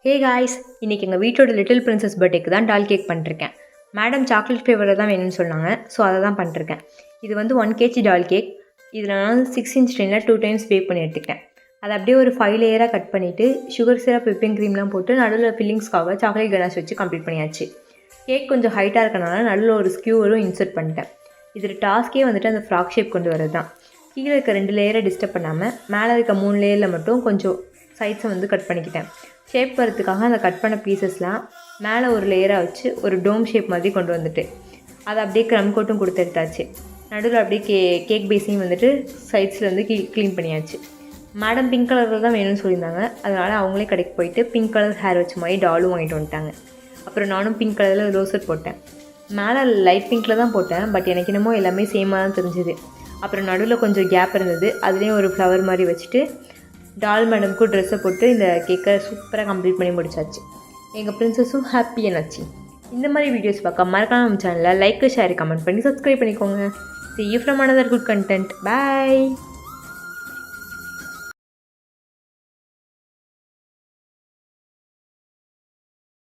Hey guys, இன்றைக்கி எங்கள் வீட்டோட லிட்டில் பிரின்சஸ் பர்த்டேக்கு தான் டால் கேக் பண்ணிருக்கேன். மேடம் சாக்லேட் ஃப்ளேவரில் தான் வேணும்னு சொன்னாங்க. ஸோ அதை தான் பண்ணிருக்கேன். இது வந்து 1 kg டால் கேக். இதில் நான் 6 inch டின்னில் 2 times பேக் பண்ணி எடுத்துக்கிட்டேன். அதை அப்படியே ஒரு 5 லேயராக கட் பண்ணிவிட்டு சுகர் சிரப் விப்பிங் க்ரீம்லாம் போட்டு நடுவில் ஃபில்லிங்ஸ்க்காக சாக்லேட் கனாஷ் வச்சு கம்ப்ளீட் பண்ணியாச்சு. கேக் கொஞ்சம் ஹைட்டாக இருக்கனால நடுவில் ஒரு ஸ்கியூவரும் இன்சர்ட் பண்ணிட்டேன். இதில் டாஸ்க்கே வந்துட்டு அந்த ஃப்ராக் ஷேப் கொண்டு வரது தான். கீழே இருக்க 2 லேயரை டிஸ்டர்ப் பண்ணாமல் மேலே இருக்க 3 லேயரில் மட்டும் கொஞ்சம் சைட்ஸை வந்து கட் பண்ணிக்கிட்டேன். ஷேப் வரதுக்காக அந்த கட் பண்ண பீசஸ்லாம் மேலே ஒரு லேயராக வச்சு ஒரு டோம் ஷேப் மாதிரி கொண்டு வந்துட்டு அதை அப்படியே க்ரம் கோட்டும் கொடுத்து எடுத்தாச்சு. நடுவில் அப்படியே கேக் பேஸையும் வந்துட்டு சைட்ஸில் வந்து க்ளீன் பண்ணியாச்சு. மேடம் பிங்க் கலரில் தான் வேணும்னு சொல்லியிருந்தாங்க. அதனால் அவங்களே கடைக்கு போயிட்டு பிங்க் கலர் ஹேர் வச்ச மாதிரி டாலும் வாங்கிட்டு வந்துட்டாங்க. அப்புறம் நானும் பிங்க் கலரில் ரோசர் போட்டேன். மேலே லைட் பிங்க்கில் தான் போட்டேன். பட் எனக்கு என்னமோ எல்லாமே சேமாக தான் தெரிஞ்சுது. அப்புறம் நடுவில் கொஞ்சம் கேப் இருந்தது. அதுலேயும் ஒரு ஃப்ளவர் மாதிரி வச்சுட்டு டால் மேடமுக்கும் ட்ரெஸ்ஸை போட்டு இந்த கேக்கை சூப்பராக கம்ப்ளீட் பண்ணி முடிச்சாச்சு. எங்கள் பிரின்சஸும் ஹாப்பியானாச்சு. இந்த மாதிரி வீடியோஸ் பார்க்க மறக்காம நம்ம சேனலில் லைக், ஷேர், கமெண்ட் பண்ணி சப்ஸ்கிரைப் பண்ணிக்கோங்க. See you from another good content. Bye.